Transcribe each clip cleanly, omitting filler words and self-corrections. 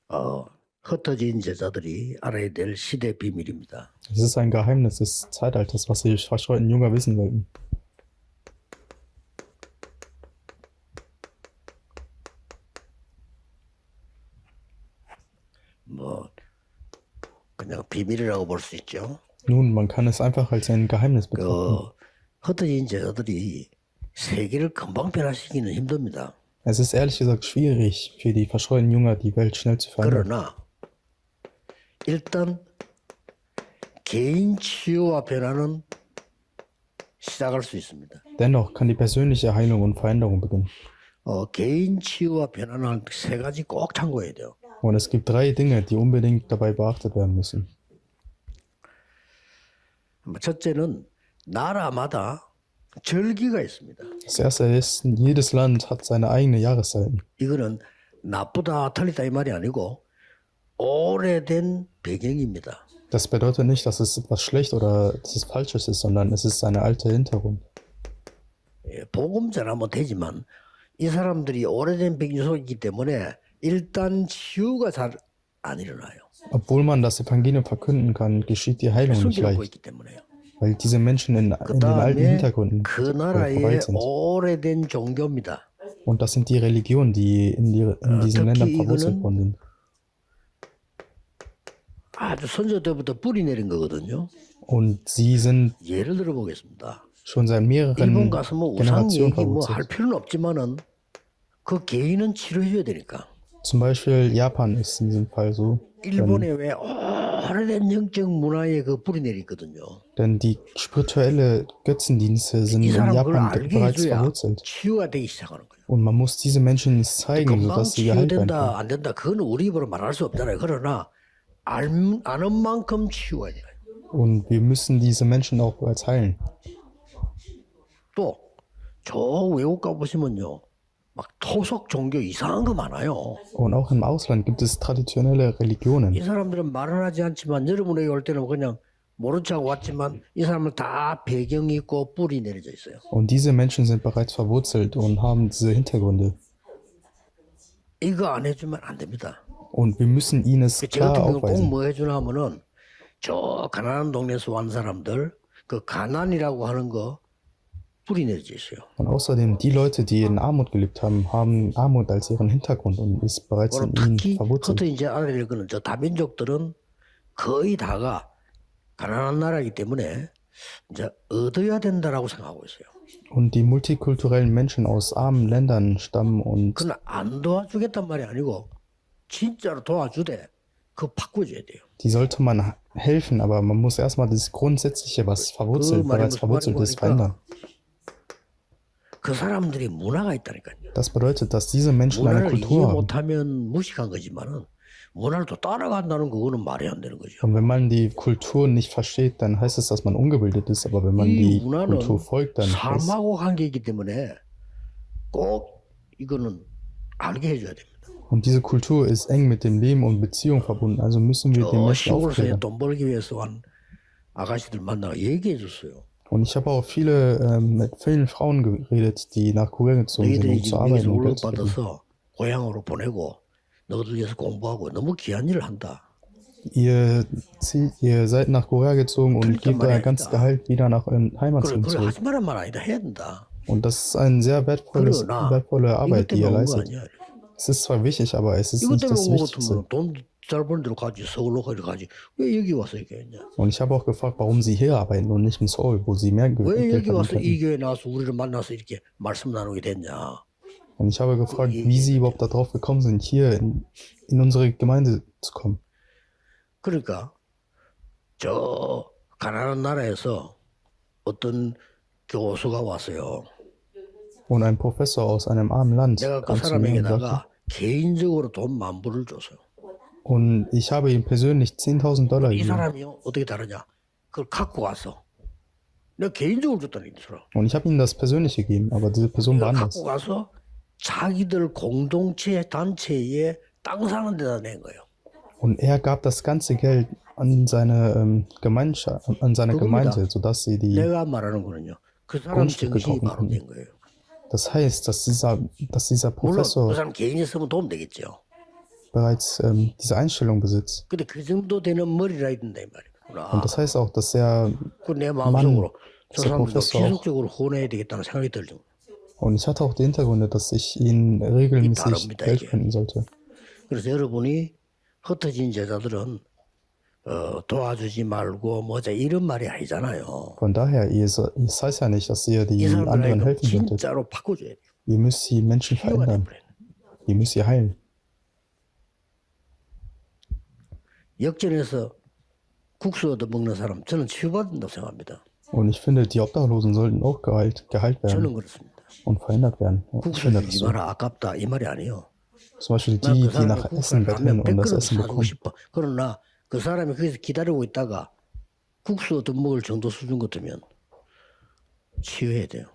어, 흩어진 제자들이 알아야 될 시대 비밀입니다. Es ist ein Geheimnis des Zeitalters, was die verstreuten Jünger wissen wollten. 뭐 그냥 비밀이라고 볼 수 있죠. Nun, man kann es einfach als ein Geheimnis betrachten. 그 흩어진 제자들이 세계를 금방 변화시키기는 힘듭니다. Es ist ehrlich gesagt schwierig für die verstreuten Jünger, die Welt schnell zu verändern. 그러나 일단 개인 치유와 변화는 시작할 수 있습니다. Dennoch kann die persönliche Heilung und Veränderung beginnen. 개인 치유와 변화는 세 가지 꼭 참고해야 돼요. Und es gibt 3 Dinge, die unbedingt dabei beachtet werden müssen. 첫째는 나라마다 절기가 있습니다. Das erste ist, jedes Land hat seine eigene Jahreszeiten. 이거는 나쁘다 틀리다 이 말이 아니고 오래된 배경입니다. Das bedeutet nicht, dass es etwas schlecht oder dass es Falsches ist, sondern es ist eine alte Hintergrund. 복음 전하면 되지만 이 사람들이 오래된 배경 속에 있기 때문에 일단 치유가 잘 안 일어나요. Obwohl man das Evangelium verkünden kann, geschieht die Heilung nicht 숨겨놓고 leicht, 있기 때문에요. weil diese Menschen in den alten 그다음에 Hintergründen 그 나라의 verweilt sind. 오래된 종교입니다. Und das sind die Religionen, die in diesen Ländern 특히 verwurzelt 이거는 worden sind. 아주 선조 때부터 뿌리 내린 거거든요. Und sie sind 예를 들어 보겠습니다. schon seit mehreren 일본 가서 뭐 우상 Generationen 얘기 뭐 할 verwurzelt. 필요는 없지만은 그 개인은 치료해줘야 되니까. Zum Beispiel Japan ist in diesem Fall so, 일본에 왜 오래된 영적 문화에 그 뿌리 내리거든요. denn die spirituelle Götzendienste sind 이 in 사람 그걸 Japan 알게 bereits 해줘야 verwurzelt. 치유가 되기 시작하는 거예요. Und man muss diese Menschen zeigen, 금방 sodass sie geheilt werden können. 치유된다 안 된다 그거는 우리 입으로 말할 수 없잖아요. 그러나 아는 만큼 치유가 돼요. Und wir müssen diese Menschen auch bereits heilen. 또 저 외국 가 보시면요. 막 토속 종교 이상한 거 많아요. Und auch im Ausland gibt es traditionelle Religionen. 이 사람들은 말은 하지 않지만 여러분에게 올 때는 그냥 모른 척 왔지만 이 사람은 다 배경이 있고 뿌리 내려져 있어요. Und diese Menschen sind bereits verwurzelt und haben diese Hintergründe. 이거 안 해주면 안 됩니다. Und wir müssen ihnen es 제 klar 같은 경우는 꼭 aufweisen. 뭐 해주나 하면은 저 가난한 동네에서 온 사람들 그 가난이라고 하는 거 뿌리 내려져 있어요. Und außerdem, die Leute, die in Armut gelebt haben, haben Armut als ihren Hintergrund und ist bereits 그럼 in ihnen 특히 verwurzelt. 흩어진 제 알아야 될 거는 저 다민족들은 거의 다가 가난한 나라이기 때문에 이제 얻어야 된다라고 생각하고 있어요. Und die multikulturellen Menschen aus armen Ländern stammen und 그건 안 도와주겠단 말이 아니고 진짜로 도와주되 그거 바꿔줘야 돼요. die sollte man helfen, aber man muss erstmal das Grundsätzliche, was verwurzelt, bereits verwurzelt ist, verändern. 그 사람들이 문화가 있다니까요. Das bedeutet, dass diese Menschen eine 문화를 이해 Kultur haben. 못하면 무식한 거지만은 문화를 또 따라간다는 그거는 말이 안 되는 거죠. Und wenn man die Kultur nicht versteht, dann heißt es, dass man ungebildet ist. Aber wenn man 이 die 문화는 Kultur folgt, dann heißt 삶하고 관계이기 때문에 꼭 이거는 알게 해줘야 됩니다. und diese Kultur ist eng mit dem Leben und Beziehung verbunden. Also müssen wir den Menschen 시골에서 aufklären. 돈 벌기 위해서 한 아가씨들 만나가 얘기해 줬어요. Und ich habe auch mit vielen Frauen geredet, die nach Korea gezogen sind, 너희들이 um zu 지금 arbeiten 여기서 und 월급 Geld zu verdienen. 받아서 고향으로 보내고 너희들 위해서 공부하고 너무 귀한 일을 한다. Ihr seid nach Korea gezogen und gebt euer ganzes Gehalt wieder nach euren Heimatland 그래 zurück. 하지 말란 말 아니다. 해야 된다. Und das ist eine sehr wertvolle 이것 Arbeit, die ihr 때문에 온 거 leistet. 아니야. Es ist zwar wichtig, aber es ist 이것 nicht 때문에 das 온 거 Wichtigste. 같으면 돈 잘 버는 대로 가지 서울로 가지 왜 여기 와서 이렇게 했냐. Und ich habe auch gefragt, warum sie hier arbeiten und nicht in Seoul, wo sie mehr 왜 Geld 여기 와서 verdienen 이 könnten. 교회 나와서 우리를 만나서 이렇게 말씀 나누게 됐냐. Und ich habe gefragt, wie sie überhaupt darauf gekommen sind, hier in unsere Gemeinde zu kommen. 그러니까 저 가난한 나라에서 어떤 교수가 왔어요. Und ein Professor aus einem armen Land 내가 그 kam zu mir und sagte, 사람에게다가 개인적으로 돈 10,000불을 줬어요. und ich habe ihm persönlich 10.000 Dollar 이 gegeben. 사람이요 어떻게 다르냐? 그걸 갖고 와서 내가 개인적으로 줬다는 이 사람. Und ich habe ihm das persönlich gegeben, aber diese Person war 그걸 anders. 갖고 가서 자기들 공동체 단체에 땅 사는 데다 낸 거예요. Und er gab das ganze Geld an seine Gemeinschaft, an seine Gemeinde, sodass sie die. 내가 말하는 거는요. 그 사람 Grundstücke 정신이 kaufen 바로 können. 된 거예요. Das heißt, dass dieser 물론 그 Professor, 사람 개인이 쓰면 도움 되겠죠. bereits diese Einstellung besitzt. 근데 그 정도 되는 머리라 있는다 이 말이구나. Und das heißt auch, dass er 내 마음속으로 저 der 사람도 Professor auch. 지속적으로 혼내야 되겠다는 생각이 들죠. Und ich hatte auch die Hintergründe, dass ich ihn regelmäßig 다릅니다, Geld 이게. spenden sollte. 그래서 여러분이 흩어진 제자들은 도와주지 말고 뭐자 이런 말이 아니잖아요. Von daher, es heißt ja nicht, dass ihr 이 die anderen 사람들에게 helfen solltet. 진짜로 바꿔줘야 돼요. Ihr müsst die Menschen 치유가 verändern. 돼버려요. Ihr müsst sie heilen. 역전해서 국수 얻어 먹는 사람 저는 치유받는다고 생각합니다. Und ich finde, die Obdachlosen sollten auch geheilt 저는 werden 그렇습니다. und verändert werden. Ich 국수 finde das 주지 so. 마라 아깝다 이 말이 아니에요. Zum Beispiel 난 die, 그 die nach 사람이 Essen 국수를 betteln 라면 und das 100그릇 Essen 사주고 bekommen. 싶어. 그러나 그 사람이 거기서 기다리고 있다가 국수 얻어 먹을 정도 수준 같으면 치유해야 돼요.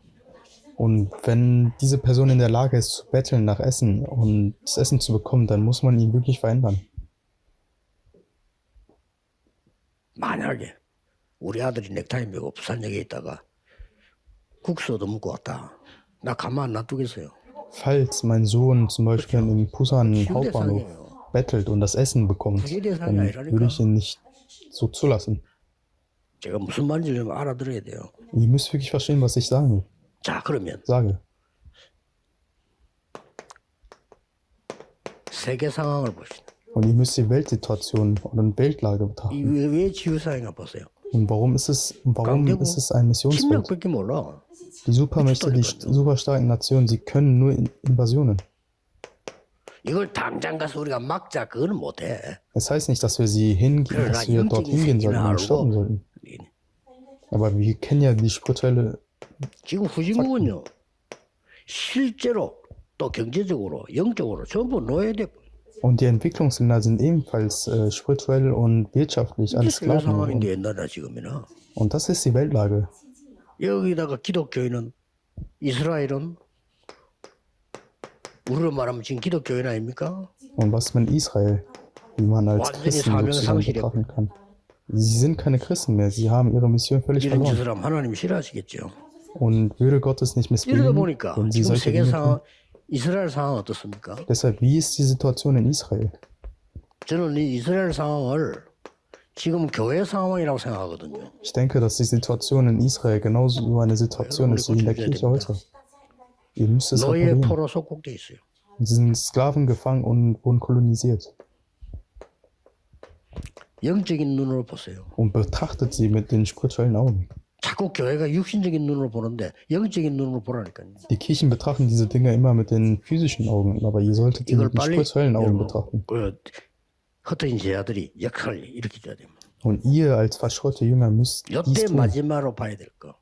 Und wenn diese Person in der Lage ist, zu betteln nach Essen und das Essen zu bekommen, dann muss man ihn wirklich verändern. 만약에 우리 아들이 넥타이 메고 부산역에 있다가 국수 얻어 먹고 왔다. 나 가만 안 놔두겠어요. Falls mein Sohn zum Beispiel im Pusan Hauptbahnhof 치유대상이에요. bettelt und das Essen bekommt, 치유대상이 dann 아니라니까. würde ich ihn nicht so zulassen. 제가 무슨 말인지 좀 알아들어야 돼요. Ihr müsst wirklich verstehen, was ich sage. 자 그러면 세계 상황을 보시다. Und ihr müsst die Weltsituation oder Weltlage betrachten. 이왜 치유사인가 보세요. Und warum ist es ein Missionsfeld? 침략밖에 몰라. Die Supermächte, die superstarken Nationen, sie können nur Invasionen. 이걸 당장 가서 우리가 막자 그거는 못해. Es heißt nicht, dass wir dass wir dort hingehen sollten und stoppen sollten. Aber wir kennen ja die spirituelle. 지금 후진국은요 실제로 또 경제적으로 영적으로 전부 노예돼. Und die Entwicklungsländer sind ebenfalls spirituell und wirtschaftlich als 이게 Sklaven. 상황인데 옛날에 지금이나 Und das ist die Weltlage. 여기다가 기독교인은 이스라엘은 우리로 말하면 지금 기독교인 아닙니까? Und was mit Israel, wie man als 완전히 Christen 사명을 sozusagen 상실했고. betrachten kann. Sie sind keine Christen mehr, sie haben ihre Mission völlig 이런 verloren. 짓을 하면 하나님이 싫어하시겠죠. Und würde Gott es nicht 이러다 missbilligen, 보니까 wenn sie 지금 solche 세계 Dinge 상황, tun? 이스라엘 상황 어떻습니까? Deshalb, wie ist die Situation in Israel? 저는 이 이스라엘 상황을 지금 교회 상황이라고 생각하거든요. Ich denke, dass die Situation in Israel genauso eine Situation ist wie in der Kirche heute. Ihr müsst es 노예 reparieren. 포로 속국돼 있어요. Sie sind Sklaven gefangen und wurden kolonisiert. 영적인 눈으로 보세요. Und betrachtet sie mit den spirituellen Augen. 자꾸 교회가 육신적인 눈으로 보는데 영적인 눈으로 보라니까요. Die Kirchen betrachten diese Dinge immer mit den physischen Augen, aber ihr solltet sie 이걸 mit den 빨리 spirituellen Augen 여러분, betrachten. 흩어진 제자들이 역할을 이렇게 줘야 됩니다. Und ihr als verschreute Jünger müsst dies 이때 tun. 마지막으로 봐야 될 거.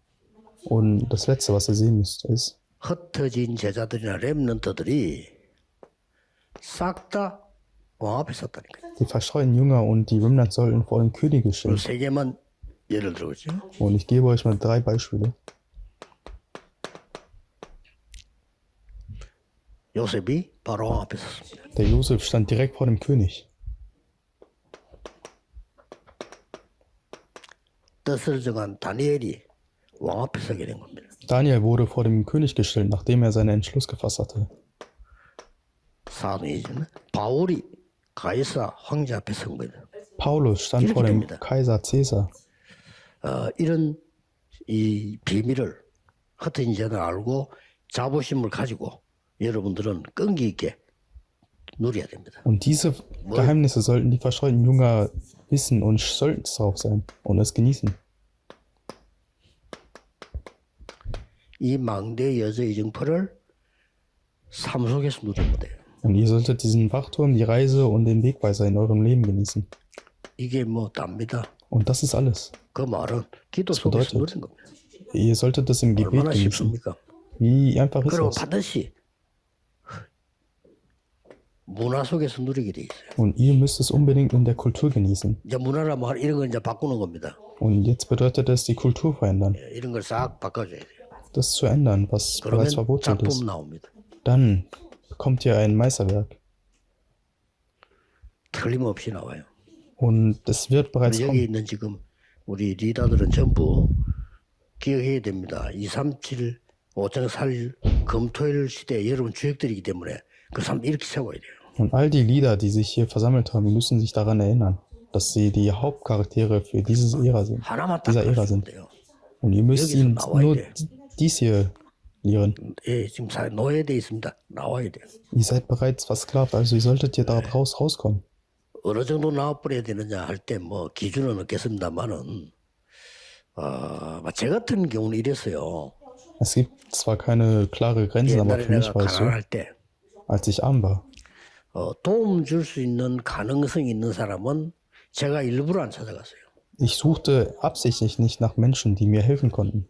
Und das Letzte, was ihr sehen müsst, ist, 흩어진 제자들이나 렘넌트들이 싹 다 왕 앞에 섰다니까요. die verschreuten Jünger und die Remnant sollten vor dem Könige 그리고 stehen. 세 개만 예를 들어보죠. Und ich gebe euch mal 3 Beispiele. 요셉이 바로 왕 앞에 섰습니다. Der Josef stand direkt vor dem König. 뜻을 정한 다니엘이 왕 앞에 서게 된 겁니다. Daniel wurde vor dem König gestellt, nachdem er seinen Entschluss gefasst hatte. 사도행전 바울이 가이사 황제 앞에 선 거예요. Paulus stand vor dem Kaiser Caesar. 이런 이 비밀을 흩어진 자들 알고 자부심을 가지고 여러분들은 끈기 있게 누려야 됩니다. Und diese Geheimnisse sollten die verschreuten Jünger wissen und stolz darauf sein und es genießen. 이 망대 여자의 정포를 삶 속에서 누리면 돼요. Und ihr solltet diesen Wachturm, die Reise und den Wegweiser in eurem Leben genießen. 이게 뭐 답니다. Und das ist alles. 그 말은 기도 속에서 bedeutet, 누리는 겁니다. Ihr solltet das im Gebet 얼마나 genießen. 쉽습니까? Wie einfach ist 그리고 das? 반드시 문화 속에서 누리게 돼 있어요. Und ihr müsst es unbedingt in der Kultur genießen. 이제 문화라 뭐 이런 걸 이제 바꾸는 겁니다. Und jetzt bedeutet es, die Kultur verändern. 이런 걸 싹 바꿔줘야 돼요. Das zu ändern, was 그러면 bereits verwurzelt ist. 작품 나옵니다. Dann bekommt ihr ein Meisterwerk. 틀림없이 나와요. Und es wird bereits 여기 kommen. 있는 지금 우리 리더들은 전부 기억해야 됩니다. 237 5.4 금토일 시대에 여러분 주역들이기 때문에 그 삶 이렇게 세워야 돼요. Und all die Lieder, die sich hier versammelt haben, müssen sich daran erinnern, dass sie die Hauptcharaktere für dieses Ära sind, 하나만 딱 dieser Ära 가르치면 sind. 돼요. Und ihr müsst 여기서 ihnen 나와야 nur 돼. dies hier lehren. 예, 지금 노예돼 있습니다. 나와야 돼요. Ihr seid bereits versklavt, also ihr solltet hier da rauskommen. 어느 정도 나와버려야 되느냐 할 때 뭐 기준은 없겠습니다만은 제 같은 경우는 이랬어요. Es gibt zwar keine klare Grenzen, aber 옛날에 für mich 내가 war es so, 가난할 때 als ich arm war. 도움 줄 수 있는 가능성이 있는 사람은 제가 일부러 안 찾아갔어요. Ich suchte absichtlich nicht nach Menschen, die mir helfen konnten.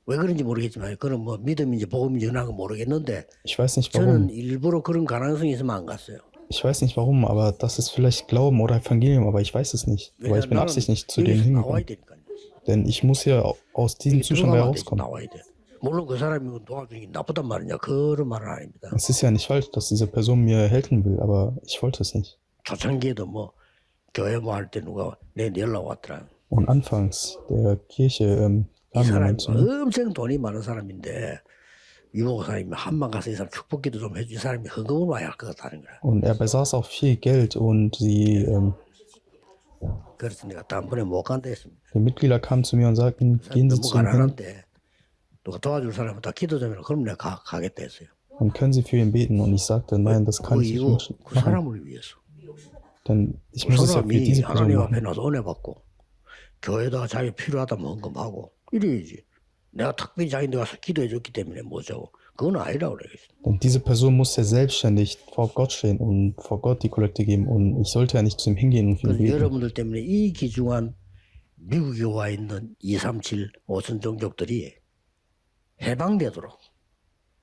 왜 그런지 모르겠지만 그건 뭐 믿음인지 복음인지 그런 거 모르겠는데 Ich weiß nicht 저는 warum. 일부러 그런 가능성이 있으면 안 갔어요. Ich weiß nicht warum, aber das ist vielleicht Glauben oder Evangelium, aber ich weiß es nicht. Aber ich bin 나는 absichtlich nicht zu denen 여기서 나와야 hingegangen. 되니까요. Denn ich muss hier aus diesem Zustand 들어가면 안 되지, herauskommen. 나와야 돼. 물론 그 사람이 도와주는 게 나쁘단 말이냐 그런 말은 아닙니다. Es ist ja nicht falsch, dass diese Person mir helfen will, aber ich wollte es nicht. 초창기에도 뭐 교회 뭐 할 때 누가 내 연락 왔더라. Und anfangs der Kirche 이 kam 사람이 jemand zu mir. 엄청 돈이 많은 사람인데 이 목사님이 한만 가서 이 사람 축복기도 좀 해주지 사람이 헌금을 와야 할 것 같다는 거야. Und er besaß auch viel Geld und 그래서 내가 다음번에 못 간다 했습니다. die Mitglieder kamen zu mir und sagten, gehen Sie 너무 zu ihm hin 가난한데 누가 도와줄 사람은 다 기도 좀 해라. 그럼 내가 가겠다 했어요. und können Sie für ihn beten. Und ich sagte, nein, das kann 그 ich 이유 nicht 그 machen, 사람을 위해서. denn ich 그 muss es ja für 사람이 diese Person 하나님 machen. 앞에 나서 은혜 받고 교회다가 자기 필요하다면 헌금하고 이래야지. 내가 특별히 자기한테 가서 기도해 줬기 때문에 뭐죠. 그건 아니라고 그러겠어. Denn diese Person muss ja selbstständig vor Gott stehen und vor Gott die Kollekte geben. Und ich sollte ja nicht zu ihm hingehen und für ihn 그래서 beten. 여러분들 때문에 이 귀중한 미국에 와 있는 237 5천 종족들이 해방되도록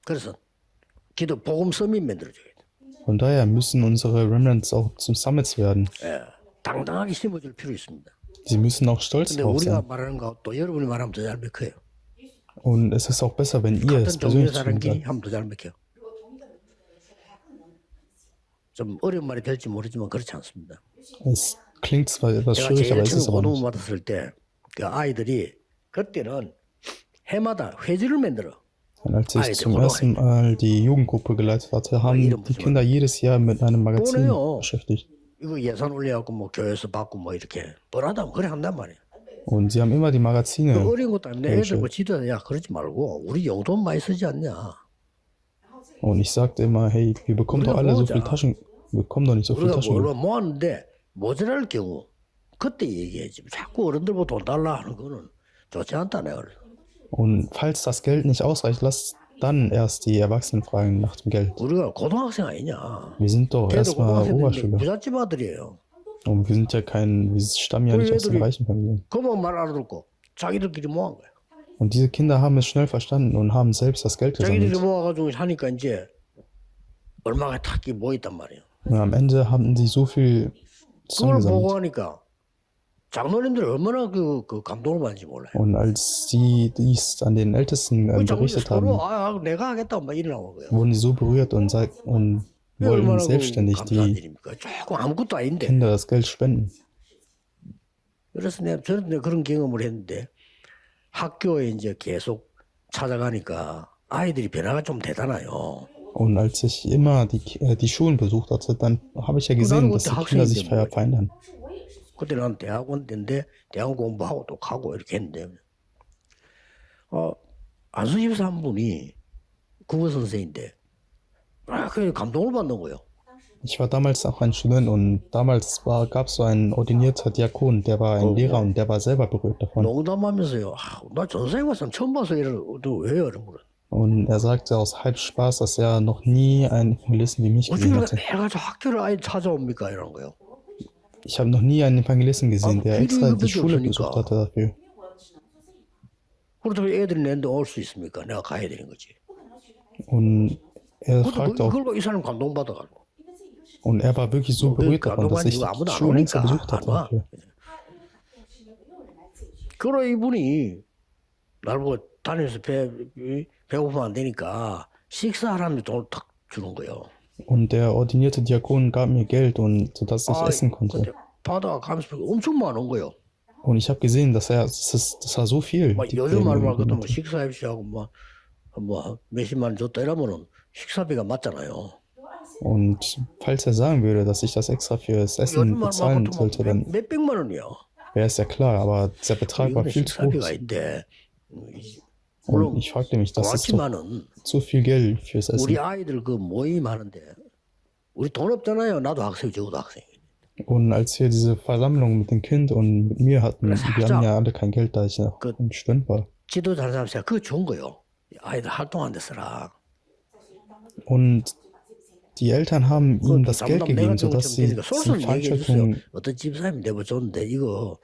그래서 기도 복음 서밋 만들어줘야 돼. Von daher müssen unsere Remnants auch zum Summits werden. 예, 당당하게 심어줄 필요 있습니다. Sie müssen auch stolz 근데 drauf 우리가 sein. 말하는 것도 여러분이 말하면 더 잘 먹혀요. Und es ist auch besser, wenn ihr es 같은 종류의 persönlich zu ihm 사람끼리 sagt. 하면 더 잘 먹혀요. 좀 어려운 말이 될지 모르지만 그렇지 않습니다. Es klingt zwar etwas 제가 schwierig, aber 제일 es ist 처음 aber 고등부 nicht. 받았을 때 그 아이들이 그때는 해마다 회지를 만들어. Und als Ah, ich zum der ersten Mal die Jugendgruppe geleitet hatte, haben die Kinder jedes Jahr mit einem Magazin Ohne, beschäftigt. 이거 예산 올려갖고 뭐 교회에서 받고 뭐 이렇게 뻔하다면 그래 한단 말이야. Und sie haben immer die 그 Magazine. 어린 것도 아닌데 애들 뭐 지도야 야 그러지 말고 우리 용돈 많이 쓰지 않냐. Und ich sagte immer, hey, wir bekommen doch alle so viel wir bekommen doch nicht so viel 우리가 뭐 Taschengeld. 얼마 모았는데 모자랄 경우 그때 얘기해야지. 자꾸 어른들보고 돈 달라 하는 거는 좋지 않다 내가 그래서. Und falls das Geld nicht ausreicht, lasst dann erst die Erwachsenen fragen nach dem Geld. 우리가 고등학생 아니냐. Wir sind doch 걔도 erstmal 고등학생인데 Oberschüler. 부잣집 아들이에요. Und wir sind ja wir stammen ja nicht aus den reichen Familien. 그만 말 알아듣고 자기들끼리 모은 거야. Und diese Kinder haben es schnell verstanden und haben selbst das Geld 자기들이 gesammelt. 모아가지고 하니까 이제 얼마가 탁기 모였단 말이에요. Und am Ende haben sie so viel 그걸 보고 zusammengesammelt. 하니까 장로님들이 얼마나 그 감동을 받는지 몰라요. Und als sie dies an den Ältesten 그 장로님 berichtet haben, 서로 내가 하겠다 막 이러는 거예요. wurden sie so berührt und wollten 얼마나 selbstständig 감사한 die 일입니까? 조금 아무것도 아닌데. Kinder das Geld spenden. 그래서 저는 그런 경험을 했는데 학교에 이제 계속 찾아가니까 아이들이 변화가 좀 되잖아요. Und als ich immer die Schulen besucht hatte, dann habe ich ja gesehen, dass die Kinder sich verändern. 그때 난 대학원 때인데 대학원 공부하고 또 가고 이렇게 했는데 안수집사 한 분이 국어 선생인데 그 감동을 받는 거예요. Ich war damals auch ein Student und damals gab es so einen ordinierter Diakon, der war ein Lehrer und der war selber berührt davon. 농담하면서요. 나 전생에 왔으면 처음 봐서 왜 이러는 거야. Und er sagte aus halb Spaß, dass er noch nie einen Evangelisten wie mich gesehen hatte. 해가지고 학교를 아예 찾아옵니까 이런 거요. Ich habe noch nie einen Evangelisten gesehen, der extra die Schule besucht hatte dafür. 그렇다고 애들이 내한테 올 수 있습니까? 내가 가야 되는 거지. Und er fragte auch, 그걸 이 사람 감동받아가지고. und er war wirklich so berührt davon, dass ich die Schule extra besucht hatte dafür. 그러 이분이 날 보고 다니면서 배고프면 안 되니까 식사하라면 돈을 탁 주는 거예요. Und der ordinierte Diakon gab mir Geld, sodass ich essen konnte. 바다가 가면서 엄청 많은 거예요. Und ich habe gesehen, das war so viel. 요즘 말로 하면 식사합시하고 뭐 몇십만 원 줬다 이러면은 식사비가 맞잖아요. Und falls er sagen würde, dass ich das extra fürs Essen 요즘만 bezahlen 보통 sollte, dann 몇백만 원이요. wäre es ja klar, aber der Betrag war 이거는 viel zu 식사비가 groß. 있는데 Und ich fragte mich, das ist doch 고맙지만은 zu viel Geld fürs Essen. 우리 아이들 그 모임 하는데 우리 돈 없잖아요. 나도 학생, 적어도 학생. Und als wir diese Versammlung mit dem Kind und mit mir hatten, wir haben ja alle kein Geld, da ich noch ein Student war. 지도 잘하는 사람 있어요. 그거 좋은 거요. 아이들 활동하는 데 쓰라. Und die Eltern haben ihm das Geld 잘못하면 내가 gegeben, 좀 sodass sie 되니까 zu 솔솔 얘기해 주세요. Veranstaltungen, 어떤 집사람이 내버줬는데 이거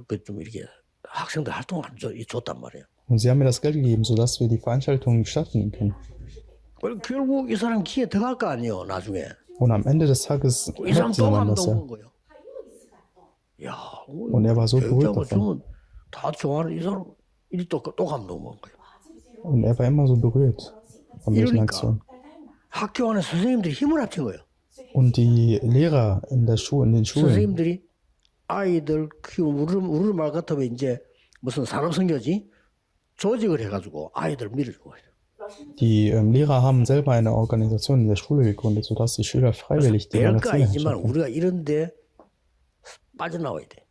그 좀 이렇게 학생들 활동하는 줬단 말이에요. und sie haben mir das Geld gegeben, sodass wir die Veranstaltungen stattfinden können. 그리고 결국 이 사람 기회 들어갈 거 아니에요. 나중에. Und am Ende des Tages 이 사람 hört dieser 또 Mann das ja. 감동 본 거예요. 야, Und er war so berührt davon. 주면 다 좋아하는 이 사람 또 감동 본 거예요. Und er war immer so berührt von solchen Aktionen. 학교 안에 선생님들이 힘을 합친 거예요. Und die Lehrer in den Schulen, 선생님들이 아이들 키우는 우리 말 같으면 이제 무슨 산업선교지 조직을 해가지고 아이들 밀어준 거예요. die Lehrer haben selber eine Organisation in der Schule gegründet, sodass die Schüler freiwillig die 별거 Erzähler 아니지만 anschauen. 우리가 이런데 빠져나와야 돼.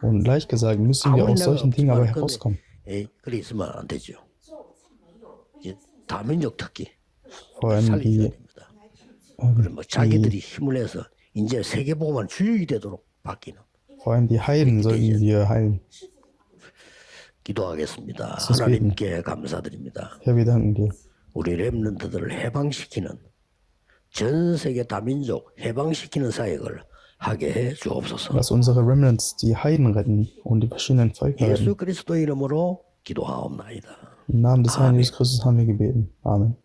Und leicht gesagt, müssen wir 아무리 aus 내가 solchen Dingen aber 없지만 herauskommen. 근데 그래 있으면 안 되죠. 이제 다민족 특기 Vor allem 살려줘야 die, 됩니다. 그래 뭐 자기들이 힘을 내서 이제 세계복음만 주역이 되도록 바뀌는. vor allem die Heiden sollten wir heilen. 기도하겠습니다. Jesus 하나님께 감사드립니다. Herr, wir danken dir. 우리 렘넌트들을 해방시키는 전 세계 다민족 해방시키는 사역을 하게 해 주옵소서. Lass unsere Remnants die Heiden retten und die verschiedenen Völker retten. 예수 그리스도 이름으로 기도하옵나이다. Im Namen des Herrn Jesus Christus haben wir gebeten. Amen.